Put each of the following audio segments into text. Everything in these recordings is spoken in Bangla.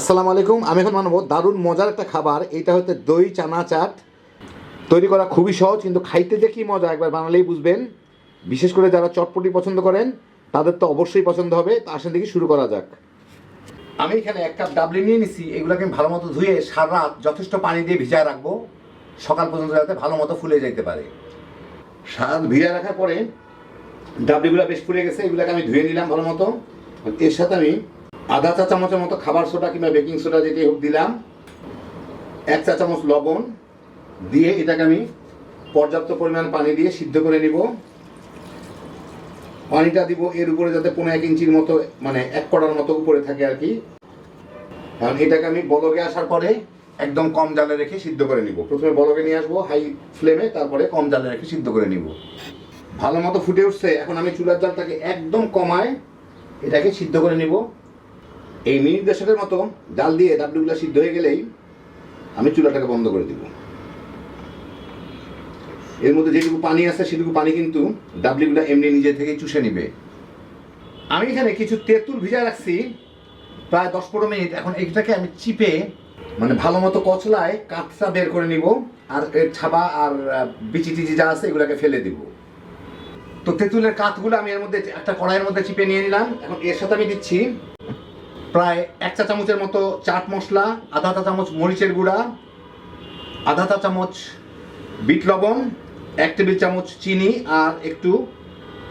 আসসালামু আলাইকুম। আমি এখন বানাবো দারুণ মজার একটা খাবার। এইটা হচ্ছে দই চানা চাট। তৈরি করা খুবই সহজ, কিন্তু খাইতে যে কী মজা একবার বানালেই বুঝবেন। বিশেষ করে যারা চটপটি পছন্দ করেন তাদের তো অবশ্যই পছন্দ হবে। তো আসেন দেখি শুরু করা যাক। আমি এখানে 1 কাপ ডাবলি নিয়ে নিছি। এগুলোকে আমি ভালো মতো ধুয়ে সারা রাত যথেষ্ট পানি দিয়ে ভিজায় রাখবো, সকাল পর্যন্ত যাতে ভালো মতো ফুলে যাইতে পারে। সারা রাত ভিজায় রাখার পরে ডাবলিগুলো বেশ ফুলে গেছে। এগুলোকে আমি ধুয়ে নিলাম ভালো মতো। এর সাথে আমি আধা চা চামচের মতো খাবার সোডা কিংবা বেকিং সোডা যেটি হোক দিলাম, 1 চা চামচ লবণ দিয়ে এটাকে আমি পর্যাপ্ত পরিমাণ পানি দিয়ে সিদ্ধ করে নিব। পানিটা দিব এর উপরে যাতে 1.5 ইঞ্চির মতো, মানে 1 কড়ার মতো উপরে থাকে আর কি। কারণ এটাকে আমি বলকে আসার পরে একদম কম জালে রেখে সিদ্ধ করে নিব। প্রথমে বলকে নিয়ে আসবো হাই ফ্লেমে, তারপরে কম জালে রেখে সিদ্ধ করে নিব। ভালো মতো ফুটে উঠছে। এখন আমি চুলার জালটাকে একদম কমায় এটাকে সিদ্ধ করে নিব। এই মিনিট 10 মতো জাল দিয়ে ডাবলিগুলো সিদ্ধ হয়ে গেলেই আমি চুলাটাকে বন্ধ করে দিব। এর মধ্যে যেটুকু পানি আছে সেটুকু পানি কিন্তু ডাবলিগুলো এমনি নিজে থেকেই চুষে নিবে। আমি এখানে কিছু তেঁতুল ভিজায় রাখছি প্রায় 10-15 মিনিট। এখন এইটাকে আমি চিপে মানে ভালো মতো কচলায় কাঁচটা বের করে নিব, আর এর ছাবা আর বিচি টিচি যা আছে এগুলোকে ফেলে দিব। তো তেঁতুলের কাঠগুলো আমি এর মধ্যে একটা কড়াইয়ের মধ্যে চিপে নিয়ে নিলাম। এখন এর সাথে আমি দিচ্ছি প্রায় 1 চা চামচের মতো চাট মশলা, আধা চা চামচ মরিচের গুঁড়া, আধা চা চামচ বিট লবণ, 1 টেবিল চামচ চিনি, আর একটু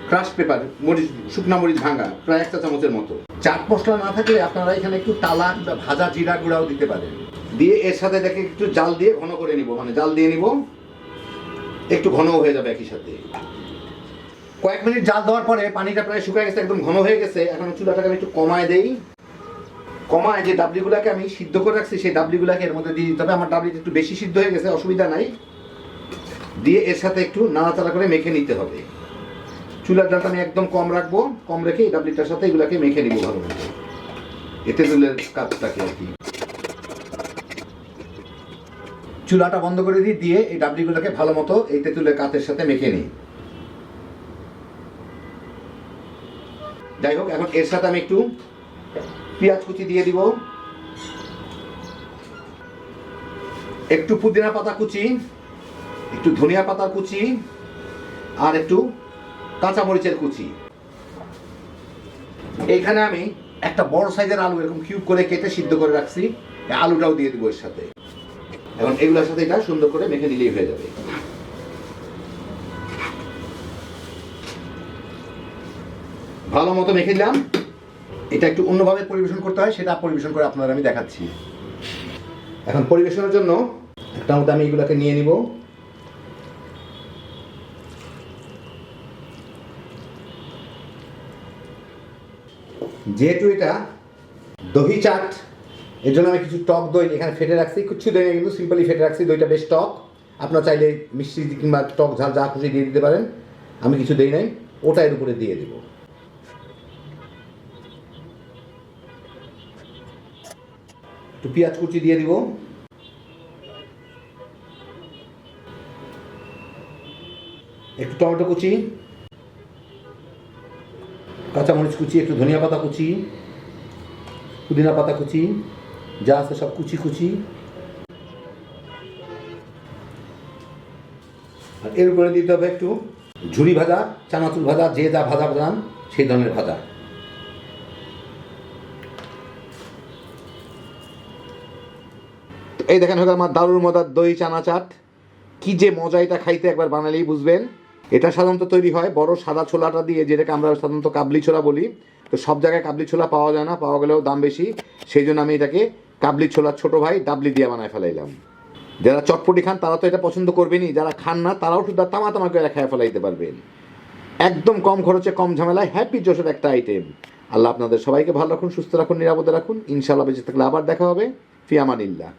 ক্রাশ পেপার, মরিচ, শুকনা মরিচ ভাঙা প্রায় 1 চা চামচের মতো। চাট মশলা না থাকলে আপনারা এখানে একটু টালা বা ভাজা জিরা গুঁড়াও দিতে পারেন। দিয়ে এর সাথে দেখে একটু জাল দিয়ে ঘন করে নিব, মানে জাল দিয়ে নিব, একটু ঘনও হয়ে যাবে একই সাথে। কয়েক মিনিট জাল দেওয়ার পরে পানিটা প্রায় শুকিয়ে গেছে, একদম ঘন হয়ে গেছে। এখন চুলাটাকে আমি একটু কমায় দেই। কমায় যে ডাবলিগুলোকে আমি সিদ্ধ করে রাখছি সেই ডাবলিগুলোকে এর মধ্যে দিয়ে দিতে হবে। আমার ডাবলিটা একটু বেশি সিদ্ধ হয়ে গেছে, অসুবিধা নাই। দিয়ে এর সাথে একটু নাড়াচাড়া করে মেখে নিতে হবে। চুলার জালটা আমি একদম কম রাখবো, কম রেখে এই ডাবলিটার সাথে এগুলোকে মেখে নিব ভালো মতো, এতে তেঁতুলের কাজটাকে আর কি। চুলাটা বন্ধ করে দিয়ে এই ডাবলিগুলোকে ভালো মতো এই তেঁতুলের কাতের সাথে মেখে নিই। যাই হোক, এখন এর সাথে আমি একটু পেঁয়াজ কুচি দিয়ে দিব, একটু পুদিনা পাতা কুচি, একটু ধনিয়া পাতা কুচি, আর একটু কাঁচা মরিচের কুচি। এইখানে আমি একটা বড় সাইজের আলু এরকম কিউব করে কেটে সিদ্ধ করে রাখছি, আলুটাও দিয়ে দিব এর সাথে। এখন এগুলোর সাথে এটা সুন্দর করে মেখে নিলেই হয়ে যাবে। ভালো মতো মেখে দিলাম। এটা একটু অন্যভাবে পরিবেশন করতে হয়, সেটা পরিবেশন করে আপনাদের আমি দেখাচ্ছি। এখন পরিবেশনের জন্য একটা মতো আমি এগুলোকে নিয়ে নিব। যেহেতু এটা দহি চাট, এর জন্য আমি কিছু টক দই এখানে ফেটে রাখছি। কিছু দই কিন্তু সিম্পলি ফেটে রাখছি। দইটা বেশ টক, আপনারা চাইলে মিষ্টি কিংবা টক ঝাল যা খুশি দিয়ে দিতে পারেন। আমি কিছু দেই নাই, ওটা এর উপরে দিয়ে দেব। একটু পেঁয়াজ কুচি দিয়ে দিব, একটু টমেটো কুচি, কাঁচামরিচ কুচি, একটু ধনিয়া পাতা কুচি, পুদিনা পাতা কুচি, যা আছে সব কুচি কুচি। আর এর উপরে দিতে হবে একটু ঝুরি ভাজা, চানাচুর ভাজা, যে যা ভাজা বানান সেই ধরনের ভাজা। এই দেখেন হয়ে গেল আমার দারুর মজার দই চানা চাট। কি যে মজা, এটা খাইতে একবার বানালেই বুঝবেন। এটা সাধারণত তৈরি হয় বড় সাদা ছোলাটা দিয়ে, যেটাকে আমরা সাধারণত কাবলি ছোলা বলি। তো সব জায়গায় কাবলি ছোলা পাওয়া যায় না, পাওয়া গেলেও দাম বেশি। সেই জন্য আমি এটাকে কাবলি ছোলার ছোট ভাই ডাবলি দিয়ে বানায় ফেলাইলাম। যারা চটপটি খান তারা তো এটা পছন্দ করবেনই, যারা খান না তারাও শুধু তামা তামা করে খেয়ে ফেলাইতে পারবেন। একদম কম খরচে কম ঝামেলায় হ্যাপি জোশের একটা আইটেম। আল্লাহ আপনাদের সবাইকে ভালো রাখুন, সুস্থ রাখুন, নিরাপদে রাখুন। ইনশাআল্লাহ বেঁচে থাকলে আবার দেখা হবে। ফি আমানিল্লাহ।